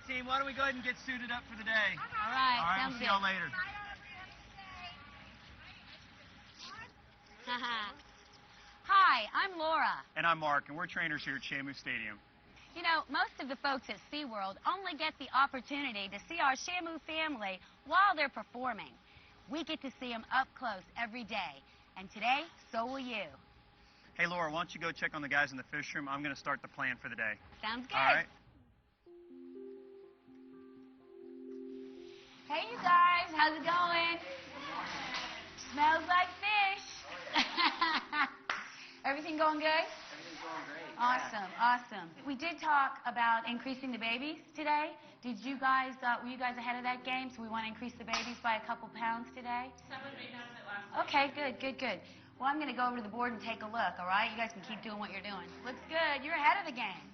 Team, why don't we go ahead and get suited up for the day? All right, All right, sounds we'll see y'all later. Hi, I'm Laura. And I'm Mark, and we're trainers here at Shamu Stadium. You know, most of the folks at SeaWorld only get the opportunity to see our Shamu family while they're performing. We get to see them up close every day, and today, so will you. Hey, Laura, why don't you go check on the guys in the fish room? I'm going to start the plan for the day. Sounds good. All right. Hey, you guys, how's it going? Smells like fish. Everything going good? Everything's going great. Awesome, awesome. We did talk about increasing the babies today. Did you guys, were you guys ahead of that game? So we want to increase the babies by a couple pounds today? Someone made note of it last week. Okay, good, good, good. Well, I'm going to go over to the board and take a look, all right? You guys can keep doing what you're doing. Looks good. You're ahead of the game.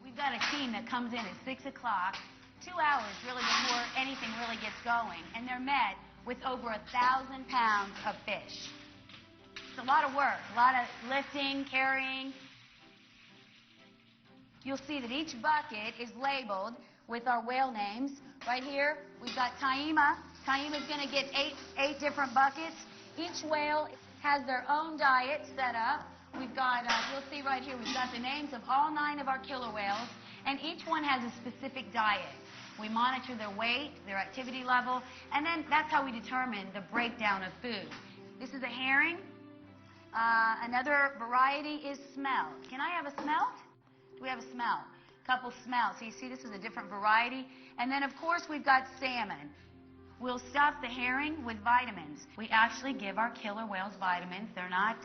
We've got a team that comes in at 6 o'clock, 2 hours really before anything really gets going, and they're met with over 1,000 pounds of fish. It's a lot of work, a lot of lifting, carrying. You'll see that each bucket is labeled with our whale names. Right here, we've got Taima. Taima's going to get eight different buckets. Each whale has their own diet set up. We've got, you'll see right here, we've got the names of all 9 of our killer whales, and each one has a specific diet. We monitor their weight, their activity level, and then that's how we determine the breakdown of food. This is a herring. Another variety is smelt. Can I have a smelt? Do we have a smelt? Couple smelts. So you see this is a different variety. And then, of course, we've got salmon. We'll stuff the herring with vitamins. We actually give our killer whales vitamins. They're not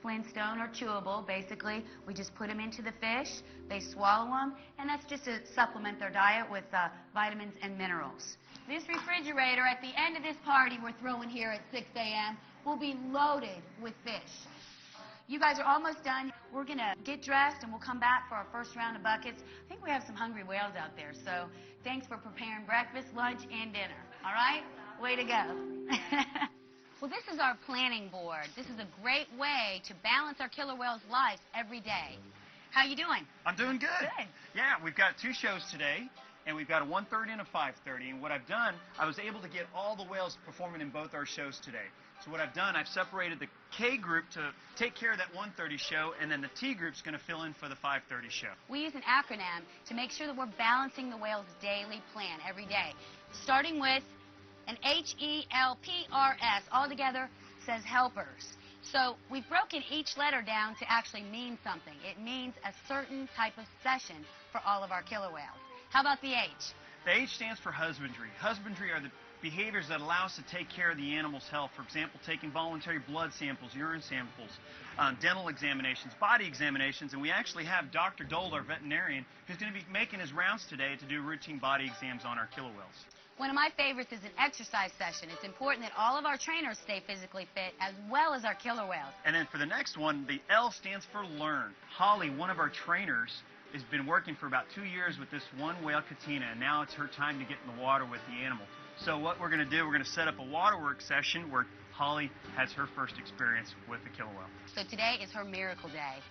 Flintstone or chewable. Basically, we just put them into the fish. They swallow them, and that's just to supplement their diet with vitamins and minerals. This refrigerator at the end of this party we're throwing here at 6 a.m. will be loaded with fish. You guys are almost done. We're going to get dressed, and we'll come back for our first round of buckets. I think we have some hungry whales out there, so thanks for preparing breakfast, lunch, and dinner. All right? Way to go. Well, this is our planning board. This is a great way to balance our killer whales' lives every day. How you doing? I'm doing good. Good. Yeah, we've got 2 shows today, and we've got a 1:30 and a 5:30. And what I've done, I was able to get all the whales performing in both our shows today. So what I've done, I've separated the K group to take care of that 1:30 show, and then the T group's going to fill in for the 5:30 show. We use an acronym to make sure that we're balancing the whale's daily plan every day, starting with an HELPRS. All together says helpers. So we've broken each letter down to actually mean something. It means a certain type of session for all of our killer whales. How about the H? The H stands for husbandry. Husbandry are the behaviors that allow us to take care of the animal's health. For example, taking voluntary blood samples, urine samples, dental examinations, body examinations, and we actually have Dr. Dole, our veterinarian, who's going to be making his rounds today to do routine body exams on our killer whales. One of my favorites is an exercise session. It's important that all of our trainers stay physically fit as well as our killer whales. And then for the next one, the L stands for learn. Holly, one of our trainers, has been working for about 2 years with this one whale, Katina, and now it's her time to get in the water with the animal. So what we're going to do, we're going to set up a waterwork session where Holly has her first experience with the killer whale. So today is her miracle day.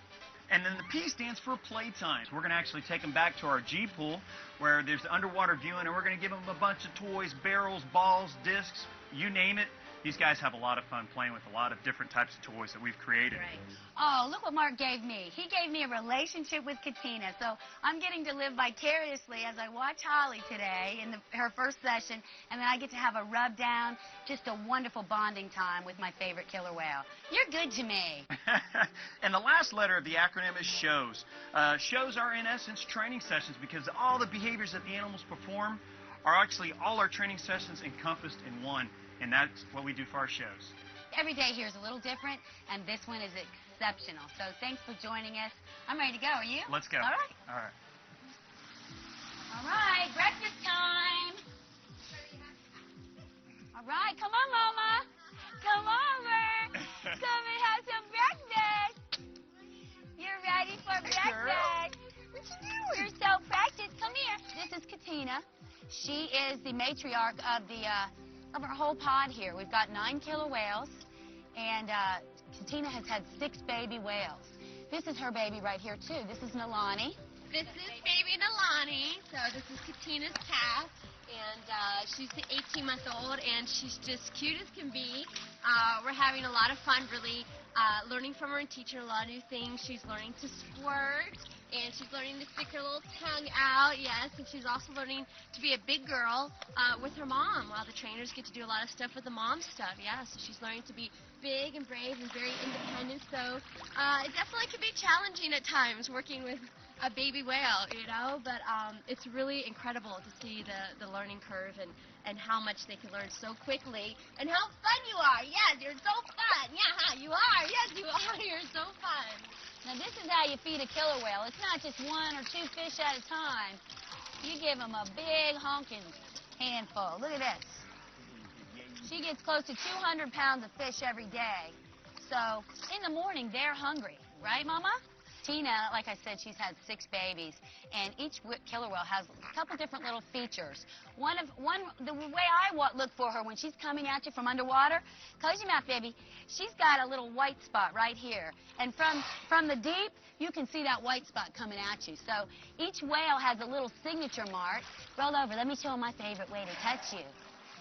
And then the P stands for Playtime. We're going to actually take them back to our G pool where there's underwater viewing, and we're going to give them a bunch of toys, barrels, balls, discs, you name it. These guys have a lot of fun playing with a lot of different types of toys that we've created. Right. Oh, look what Mark gave me. He gave me a relationship with Katina. So I'm getting to live vicariously as I watch Holly today in her first session, and then I get to have a rub down, just a wonderful bonding time with my favorite killer whale. You're good to me. And the last letter of the acronym is SHOWS. SHOWS are, in essence, training sessions because all the behaviors that the animals perform are actually all our training sessions encompassed in one. And that's what we do for our shows. Every day here is a little different, and this one is exceptional. So thanks for joining us. I'm ready to go. Are you? Let's go. All right. All right. All right. Breakfast time. All right. Come on, Mama. Come over. Come and have some breakfast. You're ready for breakfast. What you doing? You're so practiced. Come here. This is Katina. She is the matriarch of our whole pod here. We've got 9 killer whales, and Katina has had 6 baby whales. This is her baby right here, too. This is Nalani. This is baby Nalani. So this is Katina's calf, and she's 18-month-old, and she's just cute as can be. We're having a lot of fun, really learning from her and teaching her a lot of new things. She's learning to squirt, and she's learning to stick her little tongue out, yes, and she's also learning to be a big girl with her mom, while the trainers get to do a lot of stuff with the mom stuff, yeah, so she's learning to be big and brave and very independent, so it definitely can be challenging at times working with a baby whale, you know, but it's really incredible to see the learning curve and how much they can learn so quickly, and how fun you are. Yes, you're so fun. Yeah, you are. Yes, you are. You're so fun. Now, this is how you feed a killer whale. It's not just 1 or 2 fish at a time. You give them a big honking handful. Look at this. She gets close to 200 pounds of fish every day. So, in the morning, they're hungry. Right, Mama? Tina, like I said, she's had 6 babies, and each killer whale has a couple different little features. The way I look for her when she's coming at you from underwater, close your mouth, baby. She's got a little white spot right here, and from the deep, you can see that white spot coming at you. So each whale has a little signature mark. Roll over. Let me show them my favorite way to touch you.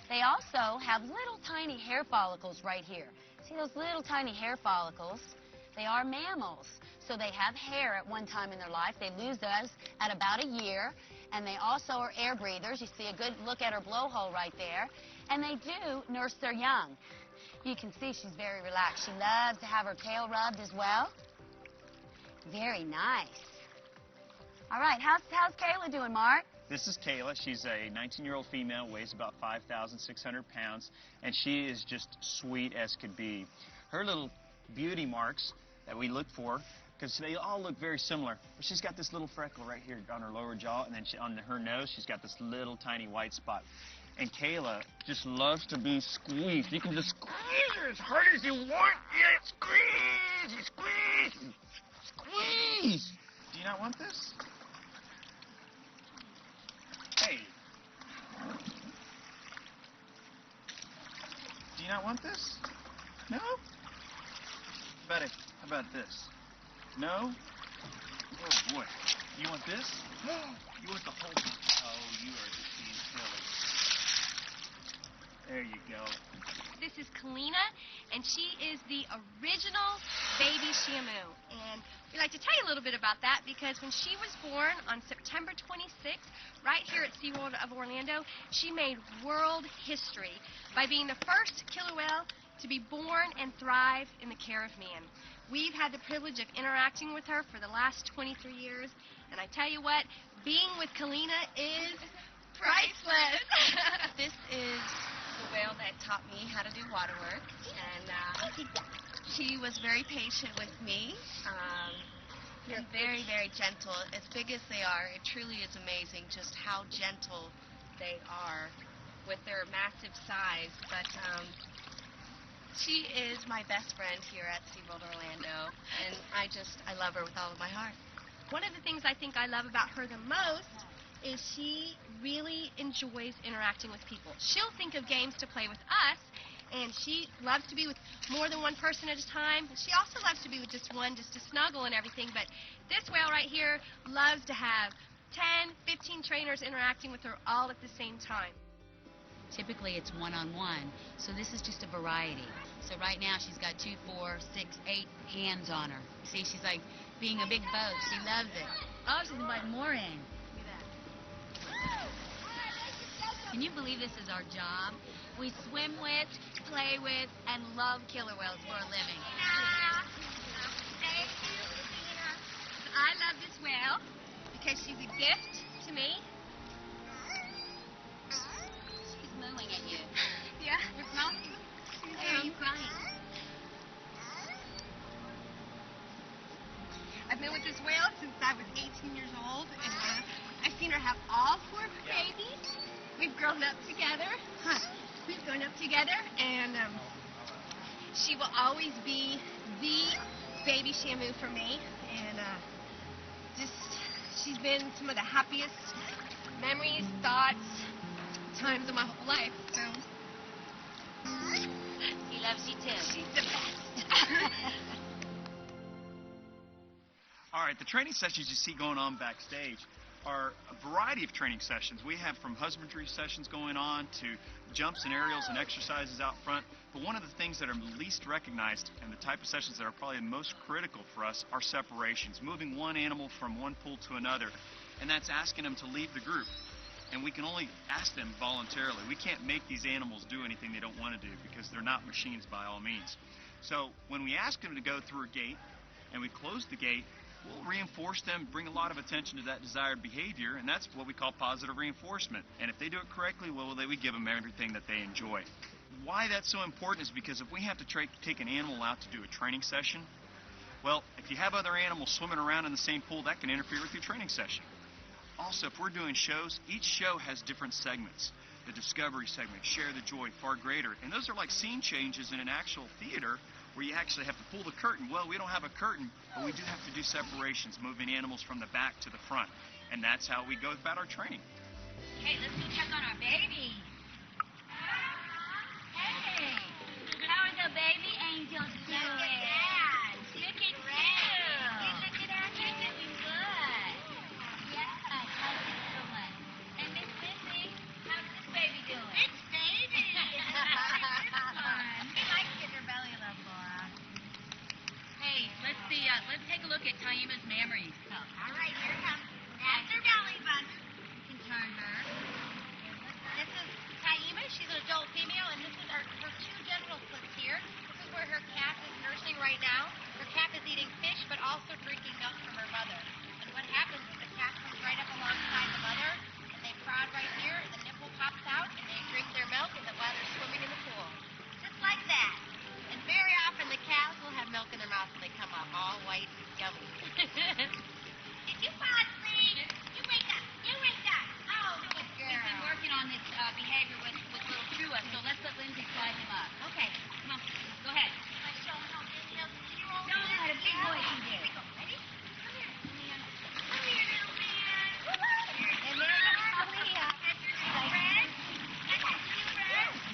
They also have little tiny hair follicles right here. See those little tiny hair follicles? They are mammals. So they have hair at one time in their life. They lose those at about a year. And they also are air breathers. You see a good look at her blowhole right there. And they do nurse their young. You can see she's very relaxed. She loves to have her tail rubbed as well. Very nice. All right, how's Kayla doing, Mark? This is Kayla. She's a 19-year-old female, weighs about 5,600 pounds, and she is just sweet as could be. Her little beauty marks that we look for, because they all look very similar. She's got this little freckle right here on her lower jaw, and then on her nose, she's got this little tiny white spot. And Kayla just loves to be squeezed. You can just squeeze her as hard as you want. Yeah, squeeze, squeeze, squeeze. Do you not want this? Hey. Do you not want this? No? How about this? No? Oh, boy. You want this? You want the whole thing? Oh, you are just being silly. There you go. This is Kalina, and she is the original baby Shamu. And we like to tell you a little bit about that because when she was born on September 26th, right here at SeaWorld of Orlando, she made world history by being the first killer whale to be born and thrive in the care of man. We've had the privilege of interacting with her for the last 23 years, and I tell you what, being with Kalina is priceless. This is the whale that taught me how to do water work, and she was very patient with me. And very, very gentle. As big as they are, it truly is amazing just how gentle they are with their massive size. But she is my best friend here at SeaWorld Orlando, and I love her with all of my heart. One of the things I think I love about her the most is she really enjoys interacting with people. She'll think of games to play with us, and she loves to be with more than one person at a time. She also loves to be with just one, just to snuggle and everything, but this whale right here loves to have 10, 15 trainers interacting with her all at the same time. Typically it's one-on-one, so this is just a variety. So right now she's got 2, 4, 6, 8 hands on her. See, she's like being a big boat. She loves it. Oh, she's inviting more in. Can you believe this is our job? We swim with, play with, and love killer whales for a living. I love this whale because she's a gift to me. She's mooing at you. Yeah, your mouth. Why are you crying? I've been with this whale since I was 18 years old, and I've seen her have all 4 babies. We've grown up together. And she will always be the baby Shamu for me. And she's been some of the happiest memories, thoughts, times of my whole life. So He loves you too. she's the best. All right, the training sessions you see going on backstage are a variety of training sessions. We have from husbandry sessions going on to jumps and aerials and exercises out front. But one of the things that are least recognized and the type of sessions that are probably most critical for us are separations, moving one animal from one pool to another. And that's asking them to leave the group. And we can only ask them voluntarily. We can't make these animals do anything they don't want to do because they're not machines by all means. So when we ask them to go through a gate and we close the gate, we'll reinforce them, bring a lot of attention to that desired behavior, and that's what we call positive reinforcement. And if they do it correctly, we give them everything that they enjoy. Why that's so important is because if we have to take an animal out to do a training session, well, if you have other animals swimming around in the same pool, that can interfere with your training session. Also, if we're doing shows, each show has different segments. The discovery segment, share the joy, far greater. And those are like scene changes in an actual theater where you actually have to pull the curtain. Well, we don't have a curtain, but we do have to do separations, moving animals from the back to the front. And that's how we go about our training. Hey, let's go check on our baby. Hey, how are the baby angels doing? Look at that. Look at you. Look at her. She's doing good. Yeah, how's this doing? And Miss Missy, how's this baby doing? This baby. He likes getting her belly love, Laura. Hey, let's see. Let's take a look at Taima's memories. All right, here it comes. That's her belly button. You can turn her. This is Taima. She's an adult female, and this is her 2 genital slits here. This is where her calf is nursing right now. Her calf is eating fish, but also drinking milk from her mother. And what happens is the calf comes right up alongside the mother, and they prod right here, and the nipple pops out, and they drink their milk while they're swimming in the pool. Just like that. And very often the calves will have milk in their mouth when they come up, all white and yummy. Did you fall asleep? You wake up. You wake up. Oh, good girl. We've been working on this behavior with little Trua, so let's let Lindsay fly him up. Okay. Come on, go ahead. I show them how Disney has a 2-year-old. Show them what a big boy can do. Here we go. Ready? Come here, man. Come here, little man. And there's Aaliyah. That's your new friend. That's your new friend.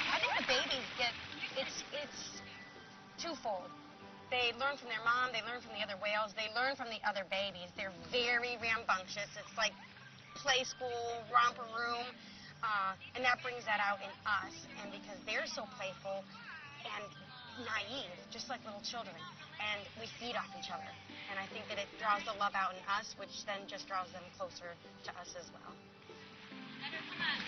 I think the babies it's twofold. They learn from their mom, they learn from the other whales, they learn from the other babies. They're very rambunctious. It's like play school, romper room, and that brings that out in us. And because they're so playful and naive, just like little children, and we feed off each other. And I think that it draws the love out in us, which then just draws them closer to us as well. Let her come up.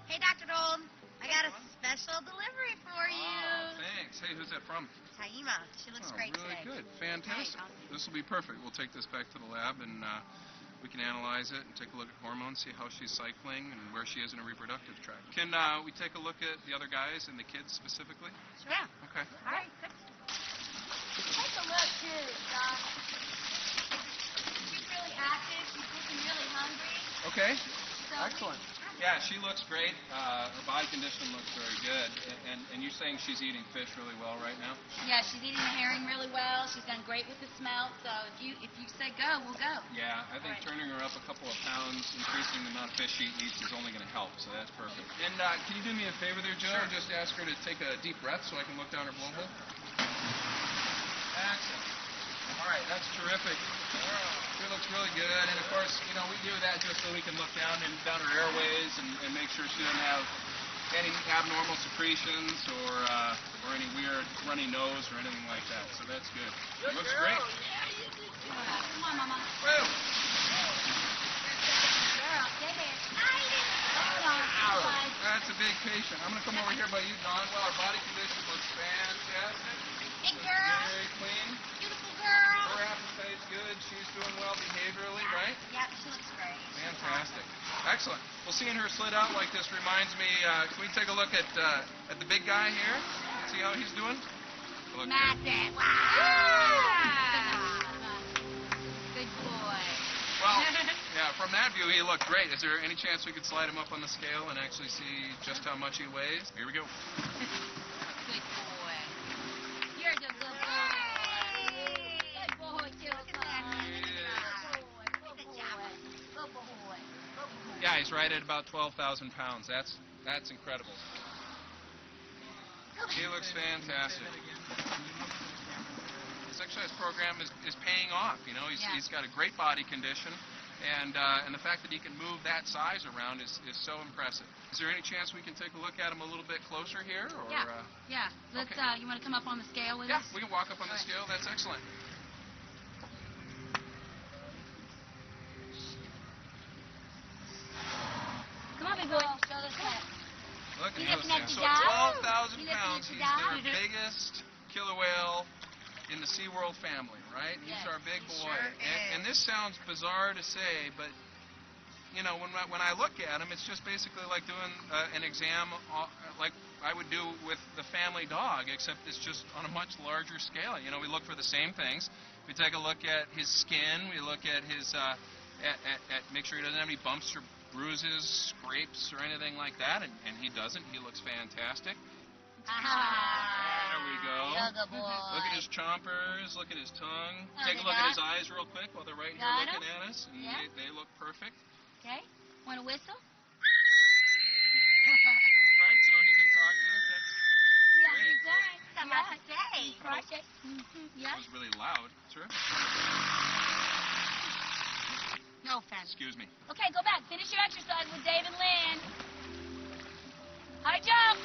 Hey, Dr. Gold, I got a special delivery for you. Oh, thanks. Hey, who's that from? Taima. She looks great really today. good. Fantastic. This will be perfect. We'll take this back to the lab and we can analyze it and take a look at hormones, see how she's cycling and where she is in her reproductive tract. Can we take a look at the other guys and the kids specifically? Sure. Yeah. Okay. All right, good. Take a look, too, Doc. She's really active. She's looking really hungry. Okay. Excellent. Yeah, she looks great. Her body condition looks very good. And you're saying she's eating fish really well right now? Yeah, she's eating the herring really well. She's done great with the smelt. So if you say go, we'll go. Yeah, I think turning her up a couple of pounds, increasing the amount of fish she eats is only going to help. So that's perfect. And can you do me a favor there, Joe? Sure. Just ask her to take a deep breath so I can look down her blowhole. Excellent. All right, that's terrific. She looks really good, and of course, you know, we do that just so we can look down her airways and make sure she doesn't have any abnormal secretions or any weird runny nose or anything like that. So that's good. It looks great. Come on, Mama. Woo! Girl, stay there. Hold on. Guys. That's a big patient. I'm going to come over here by you, Dawn. Well, our body condition looks fantastic. Big girl. Very clean. Beautiful girl. Her appetite's good. She's doing well behaviorally, right? Yep, she looks great. Fantastic. Excellent. Well, seeing her slid out like this reminds me, can we take a look at the big guy here? See how he's doing? Look Massive. Wow. Good boy. Well, yeah, from that view, he looked great. Is there any chance we could slide him up on the scale and actually see just how much he weighs? Here we go. Good boy. You're a good boy. Good boy, Tilka. Good boy. Yeah, he's right at about 12,000 pounds. That's incredible. He looks fantastic. This exercise program is paying off. You know, he's got a great body condition, and the fact that he can move that size around is so impressive. Is there any chance we can take a look at him a little bit closer here? Or, Yeah. Let's. Okay. You want to come up on the scale with Yeah, us? we can walk up on the scale. That's excellent. Come on, big boy. Show us that. Look at You those looking at things. the So dog? 12,000 You looking pounds. at the He's dog? their biggest killer whale in the SeaWorld family, right? Yes, He's our big he boy. sure And this sounds bizarre to say, but you know, when I look at him, it's just basically like doing an exam like I would do with the family dog, except it's just on a much larger scale. You know, we look for the same things. We take a look at his skin. We look at his make sure he doesn't have any bumps or bruises, scrapes, or anything like that, and he doesn't. He looks fantastic. There we go. You're a boy. Look at his chompers. Look at his tongue. Oh, Take a they look at got? his eyes real quick while they're right here Got looking at us. And Yeah. they look perfect. Okay. Want to whistle? Right, so he can talk to us. That's Yeah, great. he's done. Something else to say. Project. Yeah. That was really loud. Sure. No offense. Excuse me. Okay, go back. Finish your exercise with Dave and Lynn. High jump.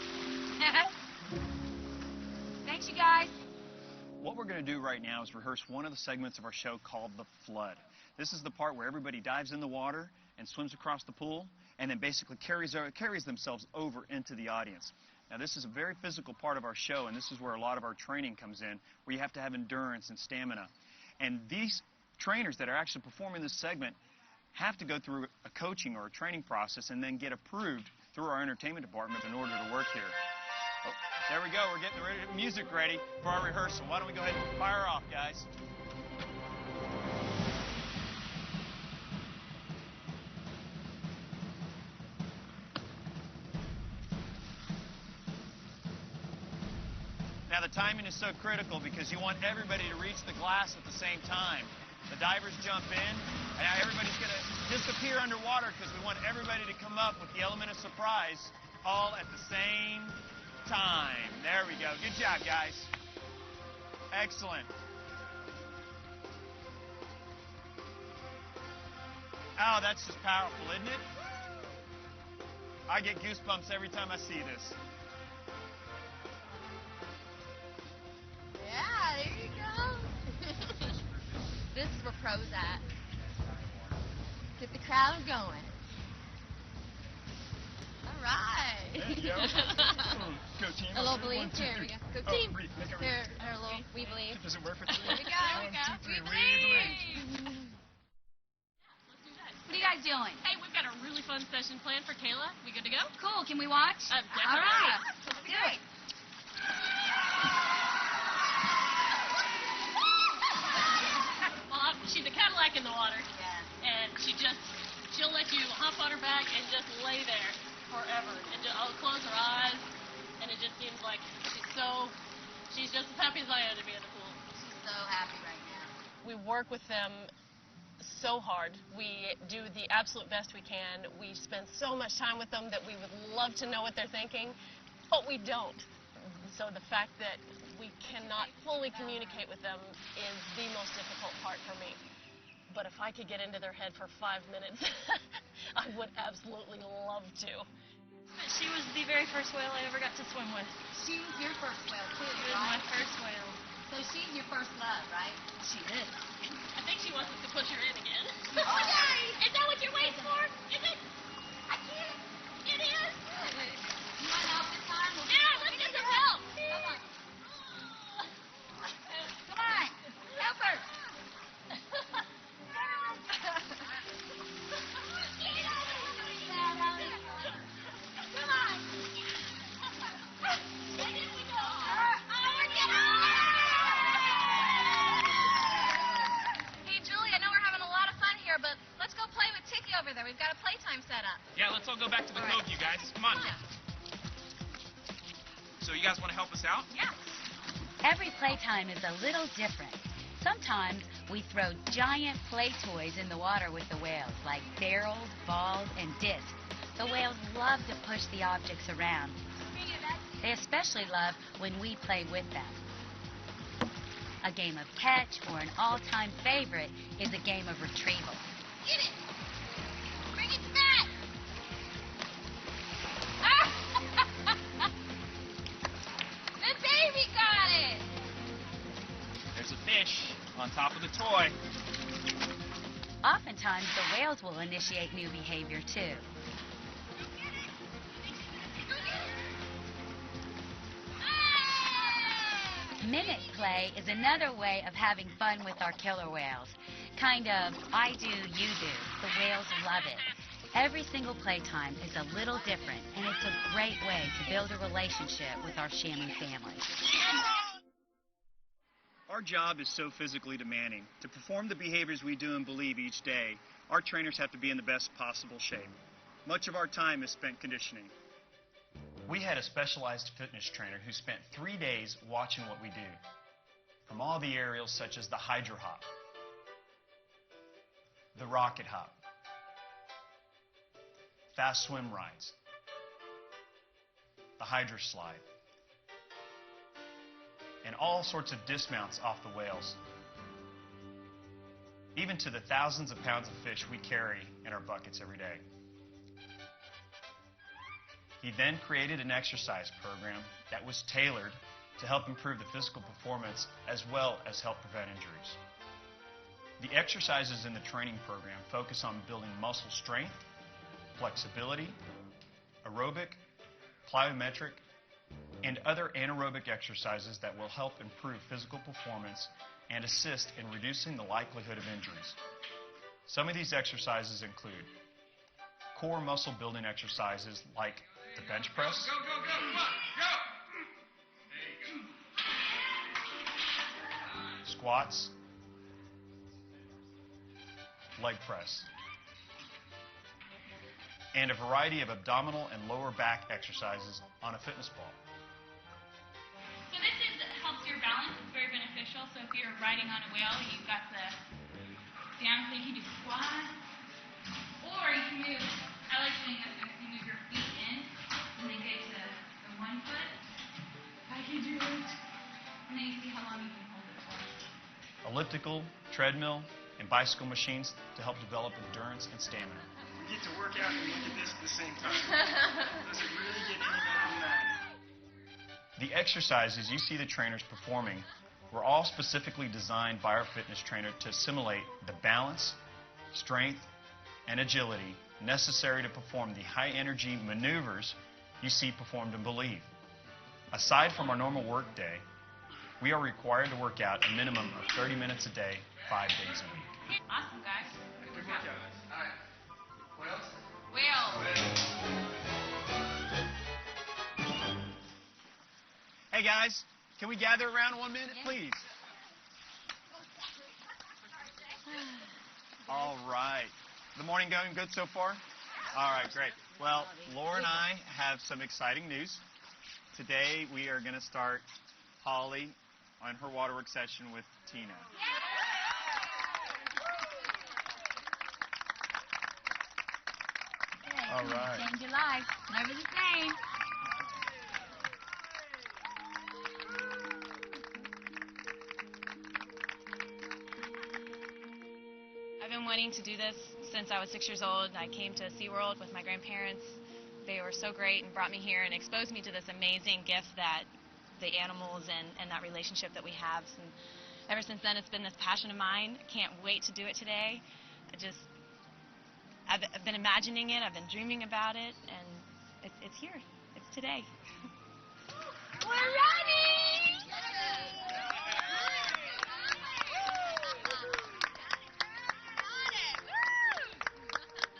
Thanks, you guys. What we're going to do right now is rehearse one of the segments of our show called The Flood. This is the part where everybody dives in the water and swims across the pool and then basically carries themselves over into the audience. Now, this is a very physical part of our show, and this is where a lot of our training comes in, where you have to have endurance and stamina. And these trainers that are actually performing this segment have to go through a coaching or a training process and then get approved through our entertainment department in order to work here. Oh, there we go. We're getting the music ready for our rehearsal. Why don't we go ahead and fire off, guys? Now, the timing is so critical because you want everybody to reach the glass at the same time. The divers jump in, and now everybody's going to disappear underwater because we want everybody to come up with the element of surprise all at the same time. There we go. Good job, guys. Excellent. Oh, that's just powerful, isn't it? I get goosebumps every time I see this. Yeah, there you go. This is where pros at. Get the crowd going. All right. There you go. Go team. A little believe. Here we go. Go team. Make it Here, a little we believe. Does it work for three? Here we go. One, two, three. We believe. What are you guys doing? Hey, we've got a really fun session planned for Kayla. We good to go? Cool. Can we watch? Definitely. All right. Let's do it. Well, she's a Cadillac in the water. Yeah. And she she'll let you hop on her back and just lay there forever. And just, I'll close her eyes, and it just seems like she's just as happy as I am to be in the pool. She's so happy right now. We work with them so hard. We do the absolute best we can. We spend so much time with them that we would love to know what they're thinking, but we don't. So the fact that we cannot fully communicate with them is the most difficult part for me. But if I could get into their head for 5 minutes, I would absolutely love to. She was the very first whale I ever got to swim with. She was your first whale, too, She was my first whale. So she's your first love, right? She is. I think she wants us to push her in again. Oh, yeah. Is that what you're waiting for? Is it? I can't. It is. You want help this time? Yeah, let's get some help. Come on. Come on. Help her. Come on. Hey, Julie, I know we're having a lot of fun here, but let's go play with Tiki over there. We've got a Playtime set up. Yeah, let's all go back to the cove, you guys. Come on. So you guys want to help us out? Yeah. Every playtime is a little different. Sometimes we throw giant play toys in the water with the whales, like barrels, balls, and discs. The whales love to push the objects around. They especially love when we play with them. A game of catch, or an all-time favorite, is a game of retrieval. Get it. Bring it back. The baby got it. There's a fish on top of the toy. Oftentimes, the whales will initiate new behavior, too. Mimic play is another way of having fun with our killer whales. Kind of I do, you do. The whales love it. Every single playtime is a little different, and it's a great way to build a relationship with our Shamu family. Our job is so physically demanding. To perform the behaviors we do and believe each day, our trainers have to be in the best possible shape. Much of our time is spent conditioning. We had a specialized fitness trainer who spent 3 days watching what we do. From all the aerials such as the hydro hop, the rocket hop, fast swim rides, the hydro slide, and all sorts of dismounts off the whales, even to the thousands of pounds of fish we carry in our buckets every day. He then created an exercise program that was tailored to help improve the physical performance as well as help prevent injuries. The exercises in the training program focus on building muscle strength, flexibility, aerobic, plyometric, and other anaerobic exercises that will help improve physical performance and assist in reducing the likelihood of injuries. Some of these exercises include core muscle building exercises like the bench press, Go, come on, go! There you go. squats, leg press, and a variety of abdominal and lower back exercises on a fitness ball. So this helps your balance. It's very beneficial. So if you're riding on a whale, you've got the down, so you can do squats, or you can move. I like doing this because you move your feet in, and then get to the 1 foot. I can do it. And then you see how long you can hold it for. Elliptical, treadmill, and bicycle machines to help develop endurance and stamina. We get to work out and look at this at the same time. Does it really get any better than that? The exercises you see the trainers performing were all specifically designed by our fitness trainer to simulate the balance, strength, and agility necessary to perform the high-energy maneuvers you see performed in Believe. Aside from our normal work day, we are required to work out a minimum of 30 minutes a day, 5 days a week. Awesome, guys. Good workout. All right. What else? Whale. Hey guys, can we gather around 1 minute, please? All right. The morning going good so far? All right, great. Well, Laura and I have some exciting news. Today we are going to start Holly on her waterwork session with Tina. All right. Change your life. Never the same. I've been wanting to do this since I was 6 years old. I came to SeaWorld with my grandparents. They were so great and brought me here and exposed me to this amazing gift that the animals and that relationship that we have. And ever since then, it's been this passion of mine. I can't wait to do it today. I've been imagining it. I've been dreaming about it, and it's here. It's today. We're ready!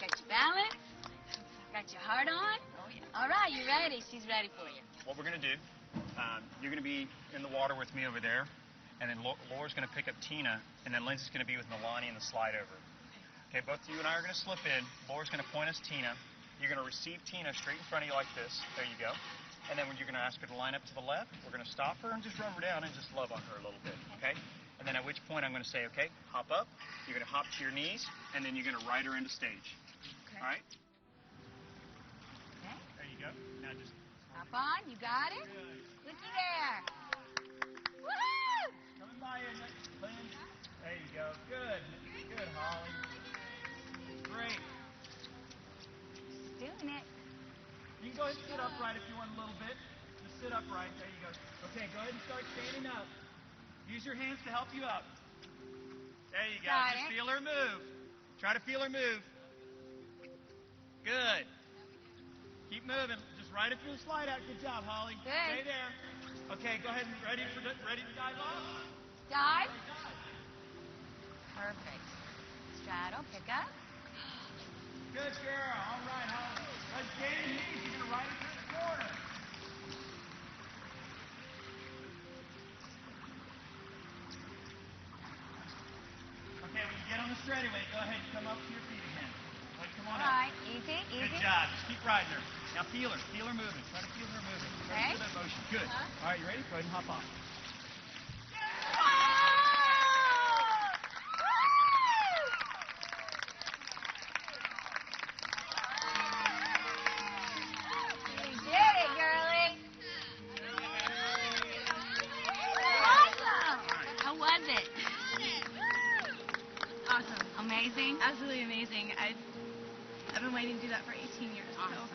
Got your balance? Got your heart on? Oh, yeah. All right, you ready? She's ready for you. What we're going to do, you're going to be in the water with me over there, and then Laura's going to pick up Tina, and then Lindsay's going to be with Milani in the slide over. Okay, both you and I are going to slip in. Laura's going to point us Tina. You're going to receive Tina straight in front of you like this. There you go. And then when you're going to ask her to line up to the left, we're going to stop her and just rub her down and just love on her a little bit, okay? And then at which point I'm going to say, okay, hop up. You're going to hop to your knees, and then you're going to ride her into stage. Okay. All right? Okay. There you go. Now just... Hop on. You got it? Good. Looky there. Woo! Coming by you, Lynn. There you go. Good. Good, Holly. Great. Doing it. You can go ahead and sit upright if you want a little bit. Just sit upright. There you go. Okay, go ahead and start standing up. Use your hands to help you up. There you go. Got Just it. feel her move. Try to feel her move. Good. Keep moving. Just ride it through the slide out. Good job, Holly. Good. Stay there. Okay, go ahead and ready to dive off? Dive. Perfect. Straddle. Pick up. Good girl. All right, Holly. Let's get in knees. You're going to ride it through the corner. Okay, when you get on the straightaway, go ahead and come up to your feet again. Go ahead, come on All up. right. Easy. Easy. Good job. Just keep riding her. Now feel her. Feel her moving. Try to feel her moving. Try to feel that motion. Good. All right, you ready? Go ahead and hop off. You did it, girlie. Awesome. How was it? Awesome. Amazing. Absolutely amazing. I've been waiting to do that for 18 years. Awesome.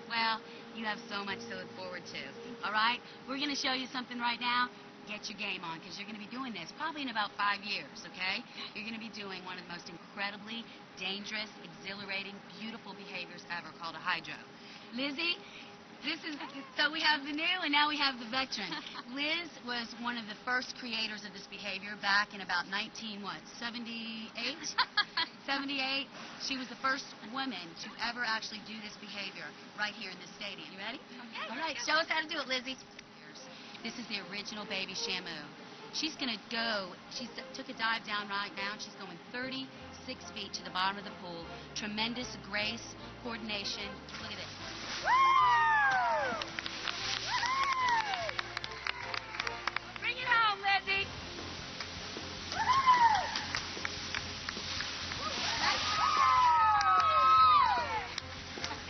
Well, you have so much to look forward to. All right? We're going to show you something right now. Get your game on, because you're going to be doing this probably in about 5 years, okay? You're going to be doing one of the most incredibly dangerous, exhilarating, beautiful behaviors ever called a hydro. Lizzie, so we have the new and now we have the veteran. Liz was one of the first creators of this behavior back in about 78? 78. She was the first woman to ever actually do this behavior right here in this stadium. You ready? Okay. All right, show us how to do it, Lizzie. This is the original baby Shamu. She's going to go, she took a dive down right now. She's going 36 feet to the bottom of the pool. Tremendous grace, coordination. Look at this. Bring it home, Lizzie.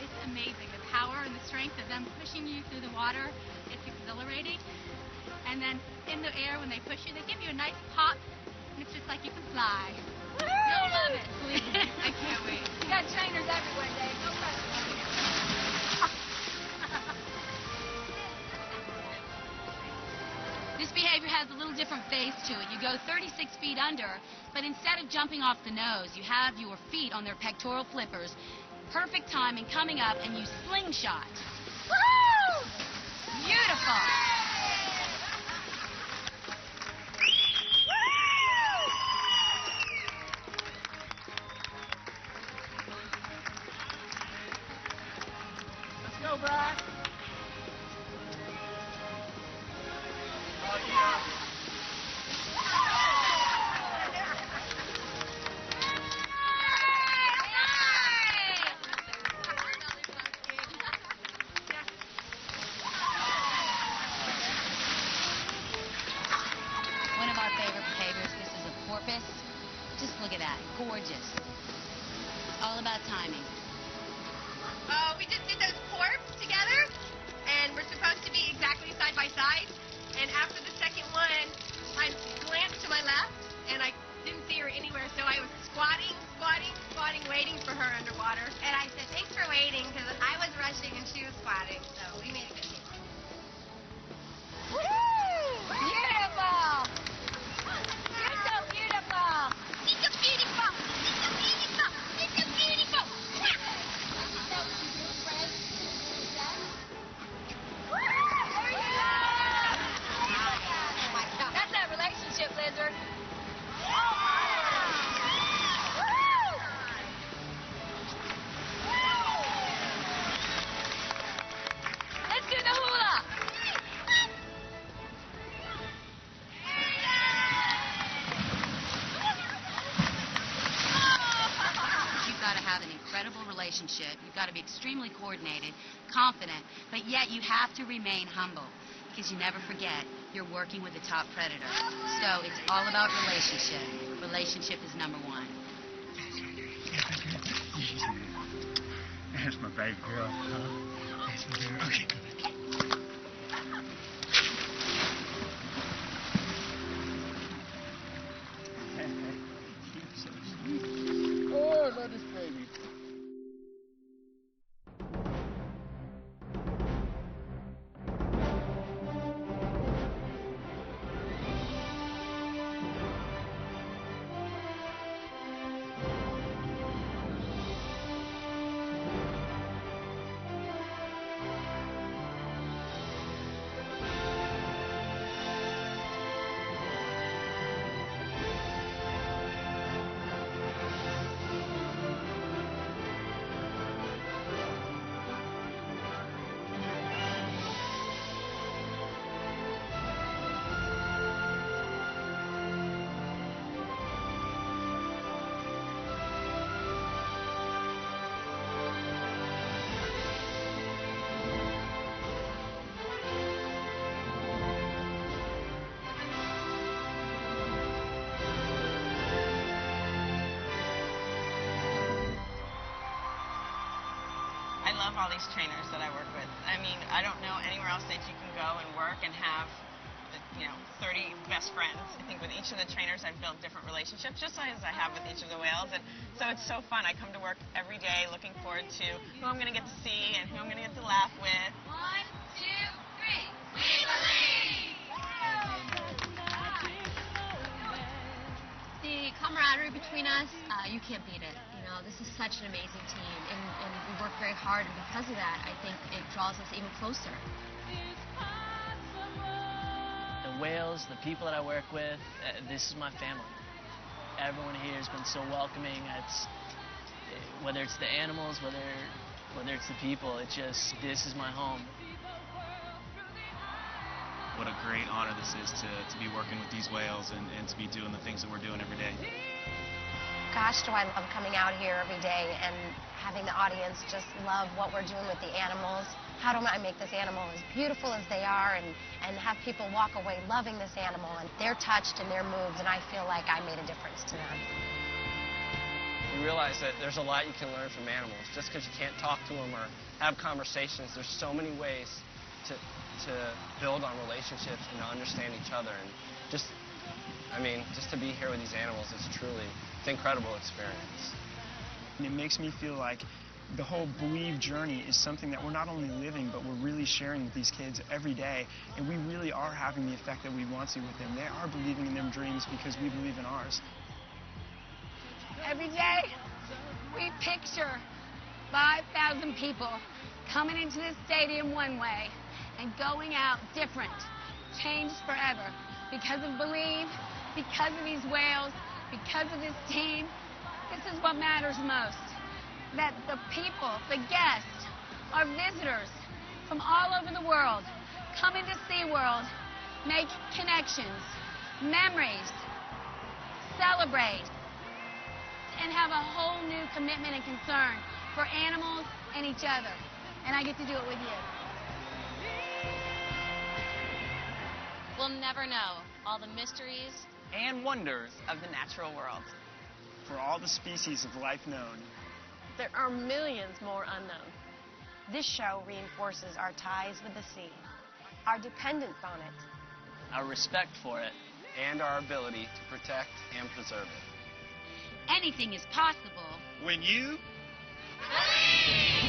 It's amazing. The power and the strength of them pushing you through the water. It's exhilarating. And then in the air, when they push you, they give you a nice pop. And it's just like you can fly. You'll love it. Believe me. I can't wait. You got trainers everywhere, Dave. No pressure. This behavior has a little different phase to it. You go 36 feet under, but instead of jumping off the nose, you have your feet on their pectoral flippers. Perfect timing coming up, and you slingshot. Woo! Beautiful. Let's go, Brad. gorgeous. All about timing. We just did those corps together, and we're supposed to be exactly side by side. And after the second one, I glanced to my left, and I didn't see her anywhere, so I was squatting, waiting for her underwater. And I said, thanks for waiting, because I was rushing and she was squatting, so we made a good team. Woohoo! Beautiful! You're so beautiful! She's so beautiful. She's so beautiful. She's so beautiful. That's that relationship, Lizard. Let's do the hula. You've got to have an incredible relationship. You've got to be extremely coordinated, confident, but yet you have to remain humble because you never forget you're working with a top predator. So it's all about relationship. Relationship is number one. That's my baby girl, huh? That's my girl. Okay. She's so sweet. Oh, I love this baby. I love all these trainers that I work with. I mean, I don't know anywhere else that you can go and work and have, 30 best friends. I think with each of the trainers I've built different relationships, just as I have with each of the whales. And so it's so fun. I come to work every day looking forward to who I'm going to get to see and who I'm going to get to laugh with. 1, 2, 3. We believe. The camaraderie between us, you can't beat it. This is such an amazing team, and we work very hard, and because of that, I think it draws us even closer. The whales, the people that I work with, this is my family. Everyone here has been so welcoming. Whether it's the animals, whether it's the people, this is my home. What a great honor this is to be working with these whales and to be doing the things that we're doing every day. Gosh, do I love coming out here every day and having the audience just love what we're doing with the animals. How do I make this animal as beautiful as they are and have people walk away loving this animal, and they're touched and they're moved, and I feel like I made a difference to them. You realize that there's a lot you can learn from animals. Just because you can't talk to them or have conversations, there's so many ways to build on relationships and to understand each other. And just to be here with these animals is it's an incredible experience. And it makes me feel like the whole Believe journey is something that we're not only living, but we're really sharing with these kids every day. And we really are having the effect that we want to with them. They are believing in their dreams because we believe in ours. Every day, we picture 5,000 people coming into this stadium one way and going out different, changed forever. Because of Believe, because of these whales, because of this team, this is what matters most. That the people, the guests, our visitors from all over the world come into SeaWorld, make connections, memories, celebrate, and have a whole new commitment and concern for animals and each other. And I get to do it with you. We'll never know all the mysteries And wonders of the natural world. for all the species of life known. There are millions more unknown. This show reinforces our ties with the sea, our dependence on it, our respect for it, and our ability to protect and preserve it. Anything is possible when you believe.